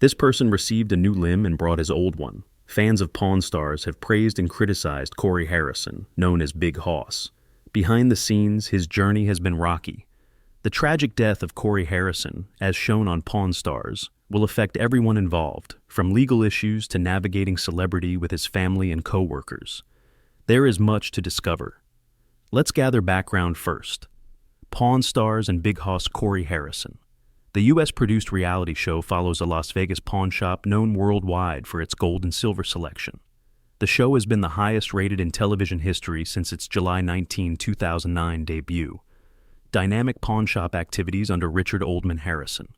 This person received a new limb and brought his old one. Fans of Pawn Stars have praised and criticized Corey Harrison, known as Big Hoss. Behind the scenes, his journey has been rocky. The tragic death of Corey Harrison, as shown on Pawn Stars, will affect everyone involved, from legal issues to navigating celebrity with his family and co-workers. There is much to discover. Let's gather background first. Pawn Stars and Big Hoss Corey Harrison. The US-produced reality show follows a Las Vegas pawn shop known worldwide for its gold and silver selection. The show has been the highest rated in television history since its July 19, 2009 debut. Dynamic pawn shop activities under Richard Oldman Harrison.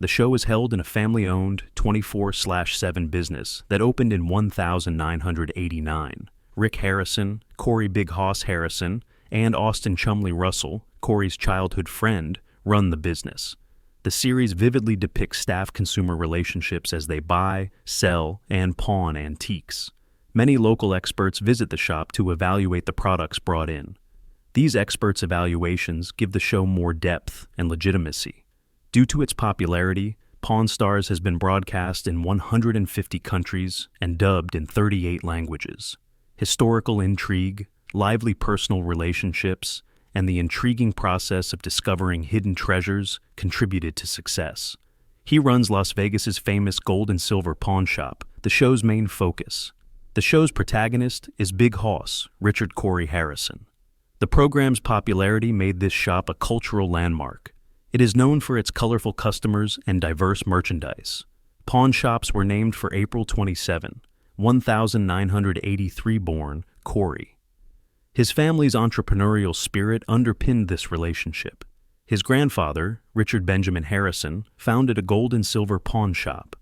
The show is held in a family-owned 24/7 business that opened in 1989. Rick Harrison, Corey Big Hoss Harrison, and Austin Chumley Russell, Corey's childhood friend, run the business. The series vividly depicts staff-consumer relationships as they buy, sell, and pawn antiques. Many local experts visit the shop to evaluate the products brought in. These experts' evaluations give the show more depth and legitimacy. Due to its popularity, Pawn Stars has been broadcast in 150 countries and dubbed in 38 languages. Historical intrigue, lively personal relationships, and the intriguing process of discovering hidden treasures contributed to success. He runs Las Vegas's famous gold and silver pawn shop, the show's main focus. The show's protagonist is Big Hoss, Richard Corey Harrison. The program's popularity made this shop a cultural landmark. It is known for its colorful customers and diverse merchandise. Pawn shops were named for April 27, 1983 born Corey. His family's entrepreneurial spirit underpinned this relationship. His grandfather, Richard Benjamin Harrison, founded a gold and silver pawn shop.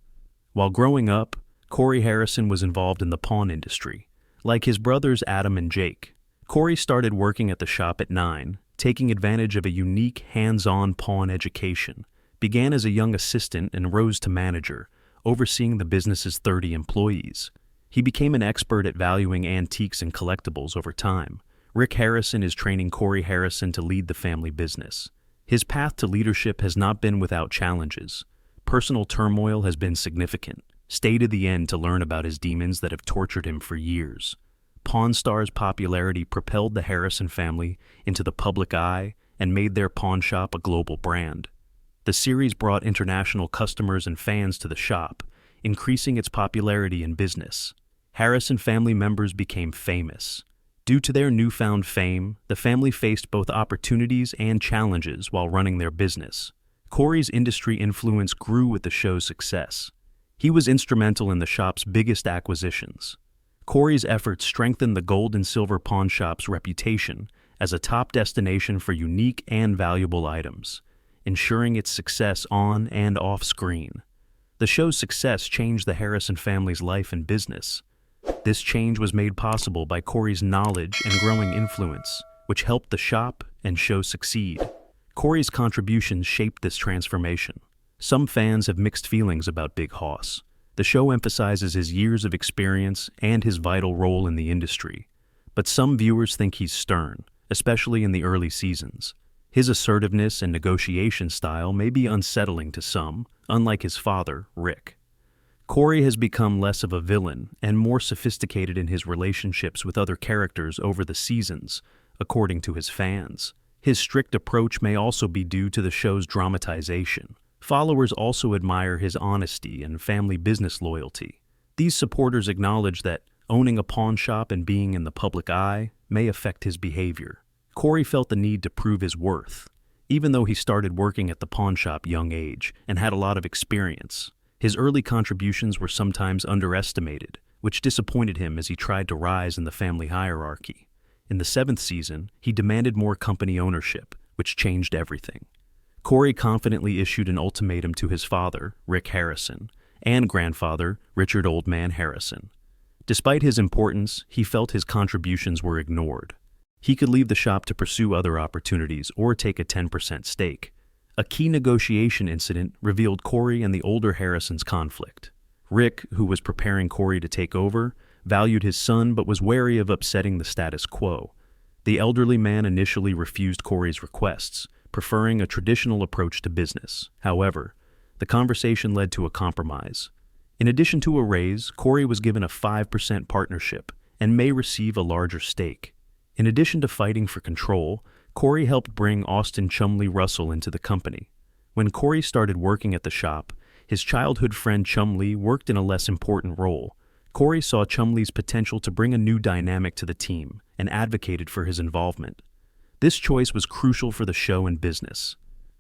While growing up, Corey Harrison was involved in the pawn industry. Like his brothers Adam and Jake, Corey started working at the shop at 9, taking advantage of a unique hands-on pawn education, began as a young assistant and rose to manager, overseeing the business's 30 employees. He became an expert at valuing antiques and collectibles over time. Rick Harrison is training Corey Harrison to lead the family business. His path to leadership has not been without challenges. Personal turmoil has been significant. Stay to the end to learn about his demons that have tortured him for years. Pawn Stars' popularity propelled the Harrison family into the public eye and made their pawn shop a global brand. The series brought international customers and fans to the shop, increasing its popularity in business. Harrison family members became famous. Due to their newfound fame, the family faced both opportunities and challenges while running their business. Corey's industry influence grew with the show's success. He was instrumental in the shop's biggest acquisitions. Corey's efforts strengthened the gold and silver pawn shop's reputation as a top destination for unique and valuable items, ensuring its success on and off screen. The show's success changed the Harrison family's life and business. This change was made possible by Corey's knowledge and growing influence, which helped the shop and show succeed. Corey's contributions shaped this transformation. Some fans have mixed feelings about Big Hoss. The show emphasizes his years of experience and his vital role in the industry. But some viewers think he's stern, especially in the early seasons. His assertiveness and negotiation style may be unsettling to some, unlike his father, Rick. Corey has become less of a villain and more sophisticated in his relationships with other characters over the seasons, according to his fans. His strict approach may also be due to the show's dramatization. Followers also admire his honesty and family business loyalty. These supporters acknowledge that owning a pawn shop and being in the public eye may affect his behavior. Corey felt the need to prove his worth. Even though he started working at the pawn shop young age and had a lot of experience, his early contributions were sometimes underestimated, which disappointed him as he tried to rise in the family hierarchy. In the 7th season, he demanded more company ownership, which changed everything. Corey confidently issued an ultimatum to his father, Rick Harrison, and grandfather, Richard Oldman Harrison. Despite his importance, he felt his contributions were ignored. He could leave the shop to pursue other opportunities or take a 10% stake. A key negotiation incident revealed Corey and the older Harrison's conflict. Rick, who was preparing Corey to take over, valued his son but was wary of upsetting the status quo. The elderly man initially refused Corey's requests, preferring a traditional approach to business. However, The conversation led to a compromise. In addition to a raise, Corey was given a 5% partnership and may receive a larger stake. In addition to fighting for control, Corey helped bring Austin Chumley Russell into the company. When Corey started working at the shop, his childhood friend Chumley worked in a less important role. Corey saw Chumley's potential to bring a new dynamic to the team and advocated for his involvement. This choice was crucial for the show and business.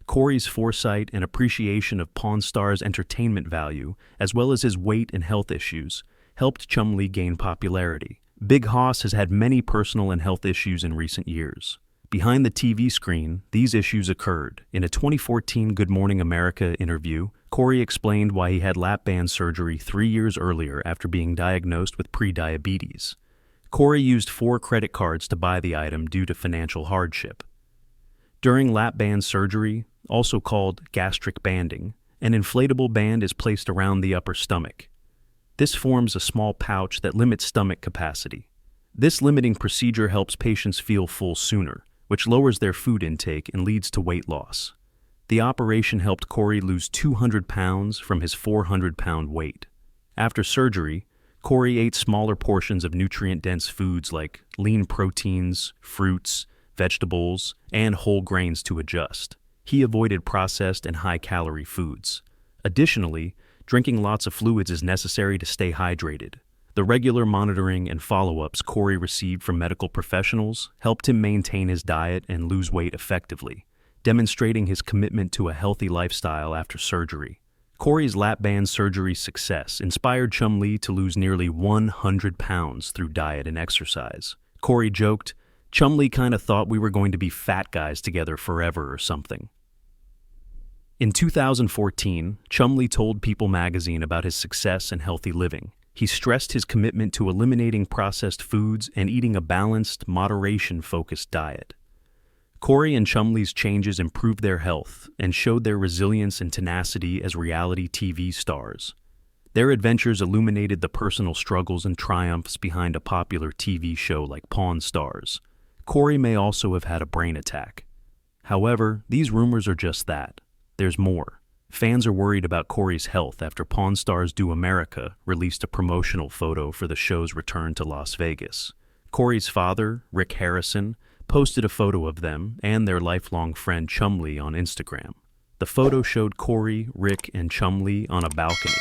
Corey's foresight and appreciation of Pawn Star's entertainment value, as well as his weight and health issues, helped Chumley gain popularity. Big Hoss has had many personal and health issues in recent years. Behind the TV screen, these issues occurred. In a 2014 Good Morning America interview, Corey explained why he had lap band surgery 3 years earlier after being diagnosed with prediabetes. Corey used 4 credit cards to buy the item due to financial hardship. During lap band surgery, also called gastric banding, an inflatable band is placed around the upper stomach. This forms a small pouch that limits stomach capacity. This limiting procedure helps patients feel full sooner, which lowers their food intake and leads to weight loss. The operation helped Corey lose 200 pounds from his 400-pound weight. After surgery, Corey ate smaller portions of nutrient-dense foods like lean proteins, fruits, vegetables, and whole grains to adjust. He avoided processed and high-calorie foods. Additionally, drinking lots of fluids is necessary to stay hydrated. The regular monitoring and follow-ups Corey received from medical professionals helped him maintain his diet and lose weight effectively, demonstrating his commitment to a healthy lifestyle after surgery. Corey's lap band surgery success inspired Chumley to lose nearly 100 pounds through diet and exercise. Corey joked, "Chumley kind of thought we were going to be fat guys together forever or something." In 2014, Chumley told People magazine about his success and healthy living. He stressed his commitment to eliminating processed foods and eating a balanced, moderation-focused diet. Corey and Chumley's changes improved their health and showed their resilience and tenacity as reality TV stars. Their adventures illuminated the personal struggles and triumphs behind a popular TV show like Pawn Stars. Corey may also have had a brain attack. However, these rumors are just that. There's more. Fans are worried about Corey's health after Pawn Stars Do America released a promotional photo for the show's return to Las Vegas. Corey's father, Rick Harrison, posted a photo of them and their lifelong friend Chumley on Instagram. The photo showed Corey, Rick, and Chumley on a balcony.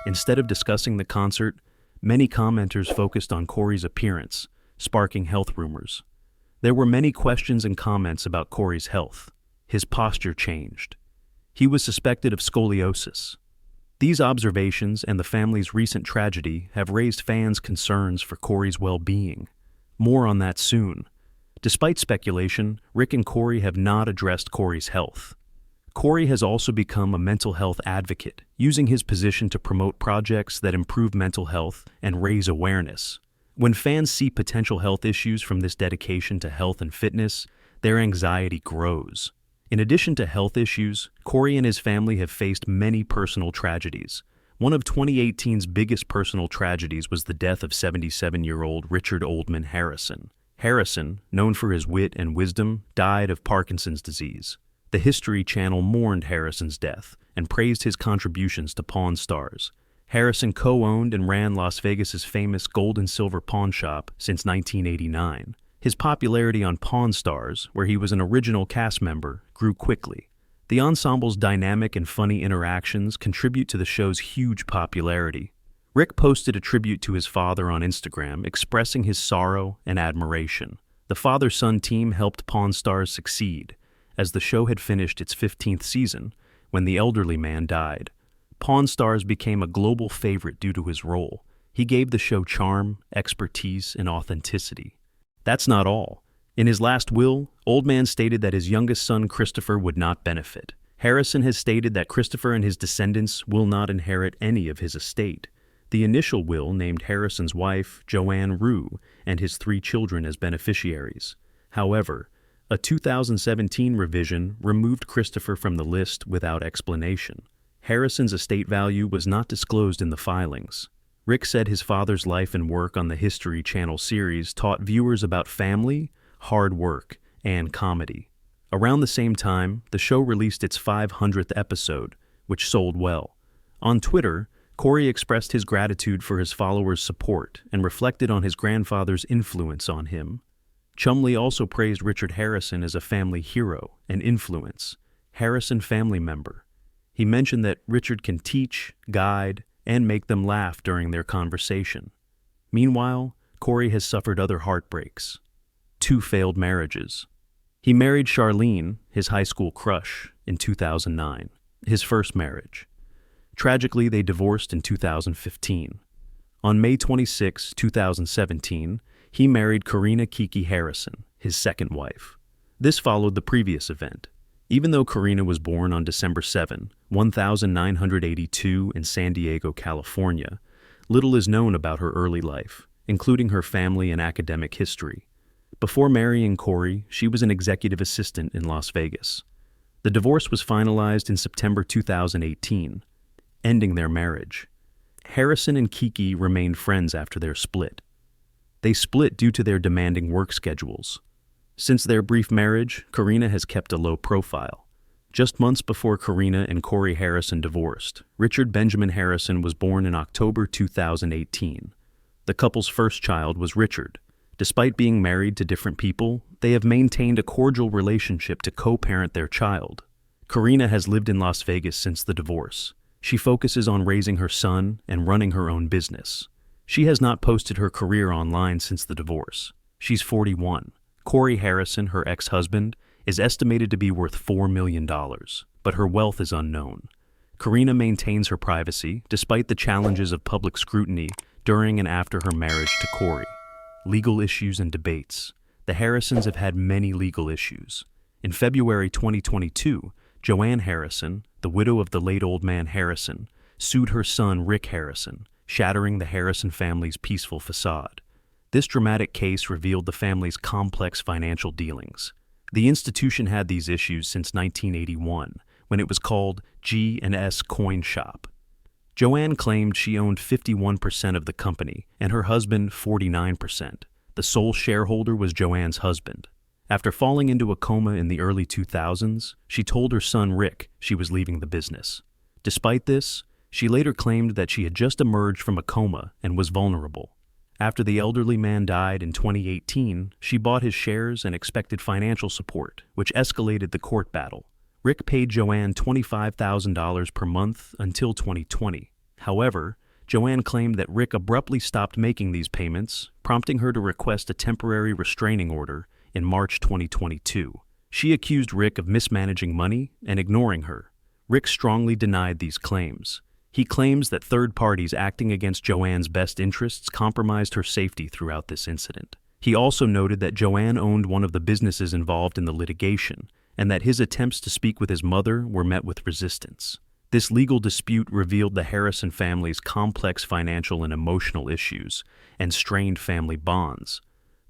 Instead of discussing the concert, many commenters focused on Corey's appearance, sparking health rumors. There were many questions and comments about Corey's health. His posture changed. He was suspected of scoliosis. These observations and the family's recent tragedy have raised fans' concerns for Corey's well-being. More on that soon. Despite speculation, Rick and Corey have not addressed Corey's health. Corey has also become a mental health advocate, using his position to promote projects that improve mental health and raise awareness. When fans see potential health issues from this dedication to health and fitness, their anxiety grows. In addition to health issues, Corey and his family have faced many personal tragedies. One of 2018's biggest personal tragedies was the death of 77-year-old Richard Oldman Harrison. Harrison, known for his wit and wisdom, died of Parkinson's disease. The History Channel mourned Harrison's death and praised his contributions to Pawn Stars. Harrison co-owned and ran Las Vegas's famous gold and silver pawn shop since 1989. His popularity on Pawn Stars, where he was an original cast member, grew quickly. The ensemble's dynamic and funny interactions contribute to the show's huge popularity. Rick posted a tribute to his father on Instagram, expressing his sorrow and admiration. The father-son team helped Pawn Stars succeed, as the show had finished its 15th season when the elderly man died. Pawn Stars became a global favorite due to his role. He gave the show charm, expertise, and authenticity. That's not all. In his last will, Oldman stated that his youngest son Christopher would not benefit. Harrison has stated that Christopher and his descendants will not inherit any of his estate. The initial will named Harrison's wife, Joanne Rue, and his 3 children as beneficiaries. However, a 2017 revision removed Christopher from the list without explanation. Harrison's estate value was not disclosed in the filings. Rick said his father's life and work on the History Channel series taught viewers about family, hard work, and comedy. Around the same time, the show released its 500th episode, which sold well. On Twitter, Corey expressed his gratitude for his followers' support and reflected on his grandfather's influence on him. Chumley also praised Richard Harrison as a family hero and influence, Harrison family member. He mentioned that Richard can teach, guide, and make them laugh during their conversation. Meanwhile, Corey has suffered other heartbreaks. 2 failed marriages. He married Charlene, his high school crush, in 2009, his first marriage. Tragically, they divorced in 2015. On May 26, 2017, he married Karina Kiki Harrison, his second wife. This followed the previous event. Even though Karina was born on December 7, 1982 in San Diego, California, little is known about her early life, including her family and academic history. Before marrying Corey, she was an executive assistant in Las Vegas. The divorce was finalized in September 2018, ending their marriage. Harrison and Kiki remained friends after their split. They split due to their demanding work schedules. Since their brief marriage, Karina has kept a low profile. Just months before Karina and Corey Harrison divorced, Richard Benjamin Harrison was born in October 2018. The couple's first child was Richard. Despite being married to different people, they have maintained a cordial relationship to co-parent their child. Karina has lived in Las Vegas since the divorce. She focuses on raising her son and running her own business. She has not posted her career online since the divorce. She's 41. Corey Harrison, her ex-husband, is estimated to be worth $4 million, but her wealth is unknown. Karina maintains her privacy despite the challenges of public scrutiny during and after her marriage to Corey. Legal issues and debates. The Harrisons have had many legal issues. In February 2022, Joanne Harrison, the widow of the late old man Harrison, sued her son Rick Harrison, shattering the Harrison family's peaceful facade. This dramatic case revealed the family's complex financial dealings. The institution had these issues since 1981, when it was called G&S Coin Shop. Joanne claimed she owned 51% of the company and her husband 49%. The sole shareholder was Joanne's husband. After falling into a coma in the early 2000s, she told her son Rick she was leaving the business. Despite this, she later claimed that she had just emerged from a coma and was vulnerable. After the elderly man died in 2018, she bought his shares and expected financial support, which escalated the court battle. Rick paid Joanne $25,000 per month until 2020. However, Joanne claimed that Rick abruptly stopped making these payments, prompting her to request a temporary restraining order in March 2022. She accused Rick of mismanaging money and ignoring her. Rick strongly denied these claims. He claims that third parties acting against Joanne's best interests compromised her safety throughout this incident. He also noted that Joanne owned one of the businesses involved in the litigation, and that his attempts to speak with his mother were met with resistance. This legal dispute revealed the Harrison family's complex financial and emotional issues and strained family bonds.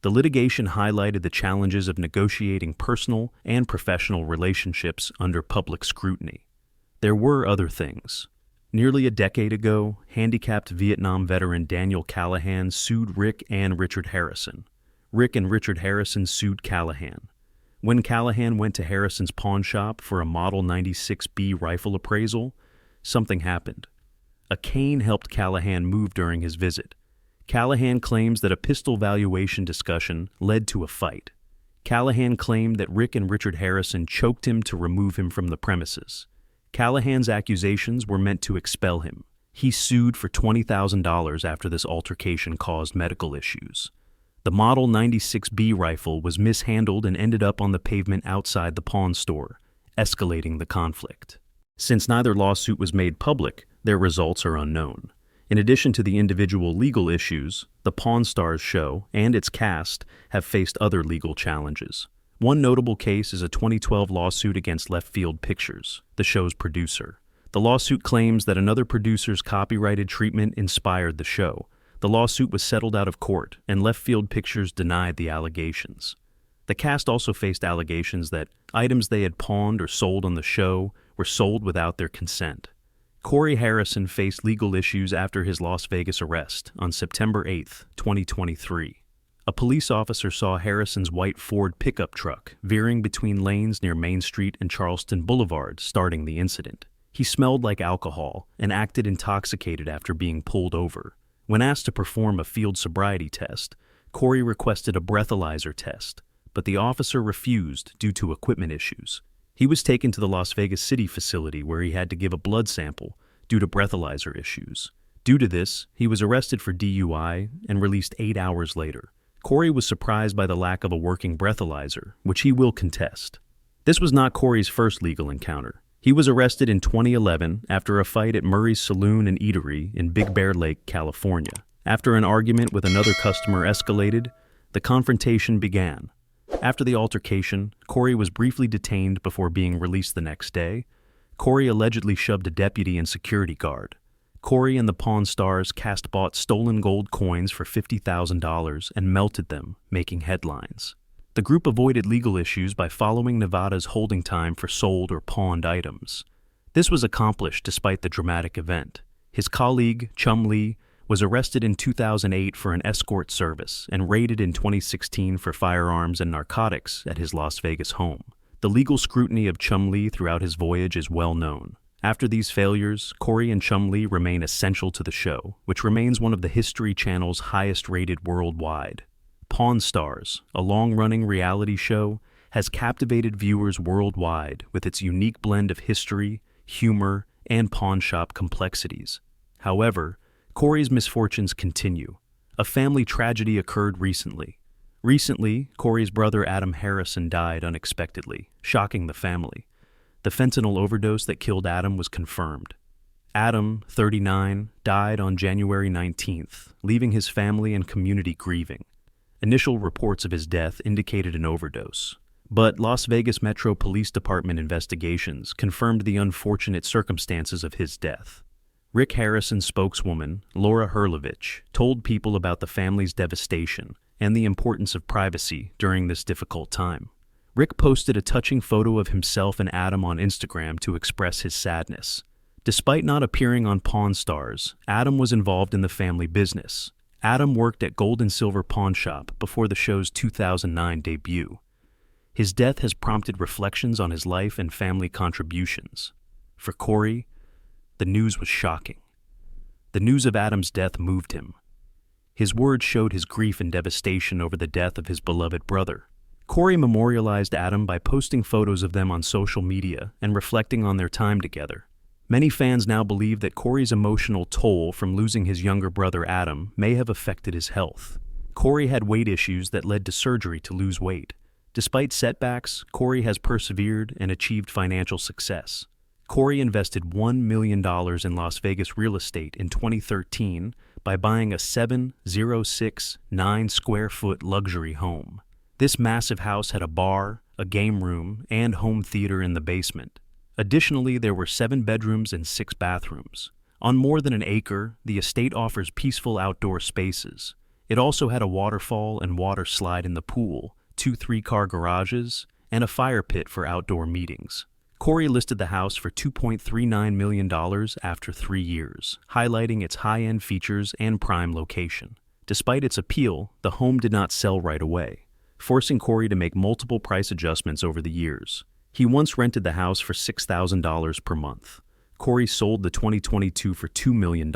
The litigation highlighted the challenges of negotiating personal and professional relationships under public scrutiny. There were other things. Nearly a decade ago, handicapped Vietnam veteran Daniel Callahan sued Rick and Richard Harrison. Rick and Richard Harrison sued Callahan. When Callahan went to Harrison's pawn shop for a Model 96B rifle appraisal, something happened. A cane helped Callahan move during his visit. Callahan claims that a pistol valuation discussion led to a fight. Callahan claimed that Rick and Richard Harrison choked him to remove him from the premises. Callahan's accusations were meant to expel him. He sued for $20,000 after this altercation caused medical issues. The Model 96B rifle was mishandled and ended up on the pavement outside the pawn store, escalating the conflict. Since neither lawsuit was made public, their results are unknown. In addition to the individual legal issues, the Pawn Stars show and its cast have faced other legal challenges. One notable case is a 2012 lawsuit against Left Field Pictures, the show's producer. The lawsuit claims that another producer's copyrighted treatment inspired the show. The lawsuit was settled out of court, and Left Field Pictures denied the allegations. The cast also faced allegations that items they had pawned or sold on the show were sold without their consent. Corey Harrison faced legal issues after his Las Vegas arrest on September 8, 2023. A police officer saw Harrison's white Ford pickup truck veering between lanes near Main Street and Charleston Boulevard, starting the incident. He smelled like alcohol and acted intoxicated after being pulled over. When asked to perform a field sobriety test, Corey requested a breathalyzer test, but the officer refused due to equipment issues. He was taken to the Las Vegas City facility where he had to give a blood sample due to breathalyzer issues. Due to this, he was arrested for DUI and released 8 hours later. Corey was surprised by the lack of a working breathalyzer, which he will contest. This was not Corey's first legal encounter. He was arrested in 2011 after a fight at Murray's Saloon and Eatery in Big Bear Lake, California. After an argument with another customer escalated, the confrontation began. After the altercation, Corey was briefly detained before being released the next day. Corey allegedly shoved a deputy and security guard. Corey and the Pawn Stars bought stolen gold coins for $50,000 and melted them, making headlines. The group avoided legal issues by following Nevada's holding time for sold or pawned items. This was accomplished despite the dramatic event. His colleague, Chum Lee, was arrested in 2008 for an escort service and raided in 2016 for firearms and narcotics at his Las Vegas home. The legal scrutiny of Chum Lee throughout his voyage is well known. After these failures, Corey and Chum Lee remain essential to the show, which remains one of the History Channel's highest-rated worldwide. Pawn Stars, a long-running reality show, has captivated viewers worldwide with its unique blend of history, humor, and pawnshop complexities. However, Corey's misfortunes continue. A family tragedy occurred recently. Corey's brother Adam Harrison died unexpectedly, shocking the family. The fentanyl overdose that killed Adam was confirmed. Adam, 39, died on January 19th, leaving his family and community grieving. Initial reports of his death indicated an overdose, but Las Vegas Metro Police Department investigations confirmed the unfortunate circumstances of his death. Rick Harrison's spokeswoman, Laura Herlovich, told people about the family's devastation and the importance of privacy during this difficult time. Rick posted a touching photo of himself and Adam on Instagram to express his sadness. Despite not appearing on Pawn Stars, Adam was involved in the family business. Adam worked at Gold and Silver Pawn Shop before the show's 2009 debut. His death has prompted reflections on his life and family contributions. For Corey, the news was shocking. The news of Adam's death moved him. His words showed his grief and devastation over the death of his beloved brother. Corey memorialized Adam by posting photos of them on social media and reflecting on their time together. Many fans now believe that Corey's emotional toll from losing his younger brother Adam may have affected his health. Corey had weight issues that led to surgery to lose weight. Despite setbacks, Corey has persevered and achieved financial success. Corey invested $1 million in Las Vegas real estate in 2013 by buying a 7,069 square foot luxury home. This massive house had a bar, a game room, and home theater in the basement. Additionally, there were 7 bedrooms and 6 bathrooms. On more than an acre, the estate offers peaceful outdoor spaces. It also had a waterfall and water slide in the pool, 2 3-car garages, and a fire pit for outdoor meetings. Corey listed the house for $2.39 million after 3 years, highlighting its high-end features and prime location. Despite its appeal, the home did not sell right away, forcing Corey to make multiple price adjustments over the years. He once rented the house for $6,000 per month. Corey sold the 2022 for $2 million,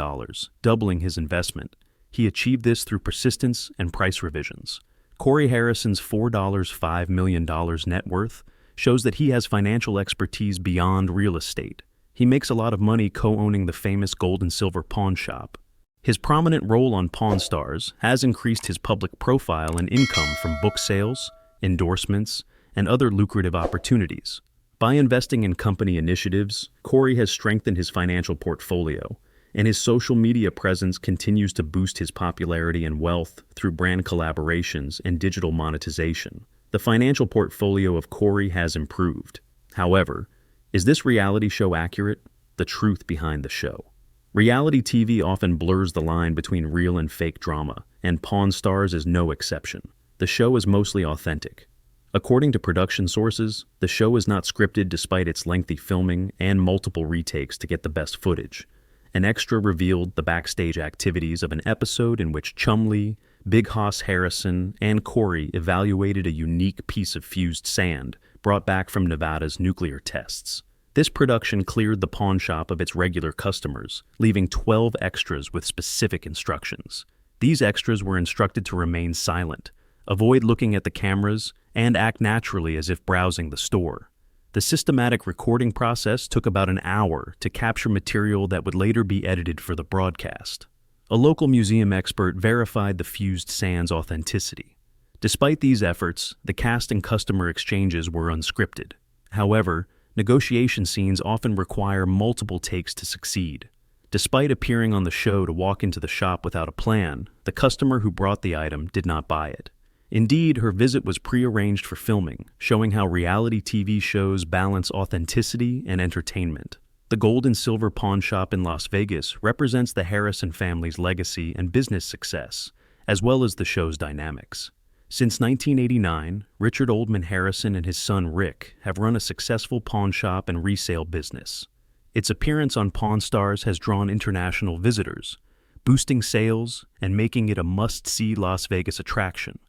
doubling his investment. He achieved this through persistence and price revisions. Corey Harrison's $4.5 million net worth shows that he has financial expertise beyond real estate. He makes a lot of money co-owning the famous Gold and Silver Pawn Shop. His prominent role on Pawn Stars has increased his public profile and income from book sales, endorsements, and other lucrative opportunities. By investing in company initiatives, Corey has strengthened his financial portfolio, and his social media presence continues to boost his popularity and wealth through brand collaborations and digital monetization. The financial portfolio of Corey has improved. However, is this reality show accurate? The truth behind the show. Reality TV often blurs the line between real and fake drama, and Pawn Stars is no exception. The show is mostly authentic. According to production sources, the show is not scripted despite its lengthy filming and multiple retakes to get the best footage. An extra revealed the backstage activities of an episode in which Chum Lee, Big Hoss Harrison, and Corey evaluated a unique piece of fused sand brought back from Nevada's nuclear tests. This production cleared the pawn shop of its regular customers, leaving 12 extras with specific instructions. These extras were instructed to remain silent, avoid looking at the cameras, and act naturally as if browsing the store. The systematic recording process took about an hour to capture material that would later be edited for the broadcast. A local museum expert verified the fused sand's authenticity. Despite these efforts, the cast and customer exchanges were unscripted. However, negotiation scenes often require multiple takes to succeed. Despite appearing on the show to walk into the shop without a plan, the customer who brought the item did not buy it. Indeed, her visit was pre-arranged for filming, showing how reality TV shows balance authenticity and entertainment. The gold and silver pawn shop in Las Vegas represents the Harrison family's legacy and business success, as well as the show's dynamics. Since 1989, Richard Oldman Harrison and his son Rick have run a successful pawn shop and resale business. Its appearance on Pawn Stars has drawn international visitors, boosting sales and making it a must-see Las Vegas attraction.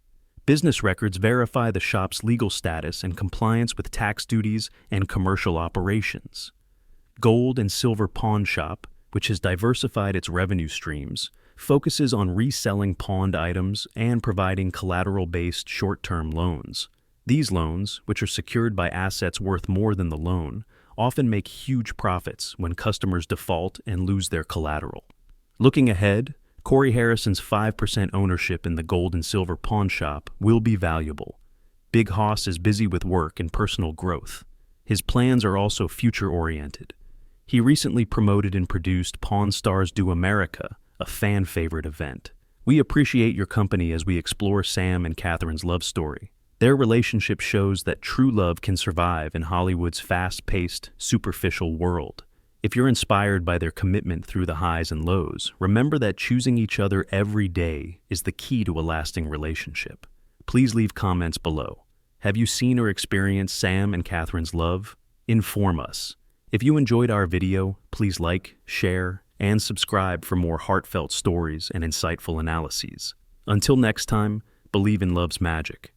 Business records verify the shop's legal status and compliance with tax duties and commercial operations. Gold and Silver Pawn Shop, which has diversified its revenue streams, focuses on reselling pawned items and providing collateral-based short-term loans. These loans, which are secured by assets worth more than the loan, often make huge profits when customers default and lose their collateral. Looking ahead, Corey Harrison's 5% ownership in the gold and silver pawn shop will be valuable. Big Hoss is busy with work and personal growth. His plans are also future-oriented. He recently promoted and produced Pawn Stars Do America, a fan-favorite event. We appreciate your company as we explore Sam and Catherine's love story. Their relationship shows that true love can survive in Hollywood's fast-paced, superficial world. If you're inspired by their commitment through the highs and lows, remember that choosing each other every day is the key to a lasting relationship. Please leave comments below. Have you seen or experienced Sam and Catherine's love? Inform us. If you enjoyed our video, please like, share, and subscribe for more heartfelt stories and insightful analyses. Until next time, believe in love's magic.